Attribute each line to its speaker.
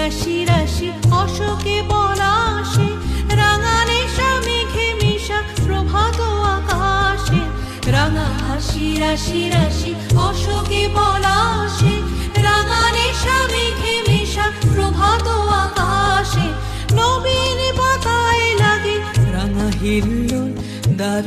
Speaker 1: রাশি রাশি অশোকে পলাশে, রাঙা নেশা মেঘে মিশা প্রভাত আকাশে। রাঙা হাসি রাশি রাশি অশোকে পলাশে, রাঙা নেশা মেঘে মিশা প্রভাত আকাশে। নবীন পাতায় লাগে রাঙা হিল্লোল দ্বার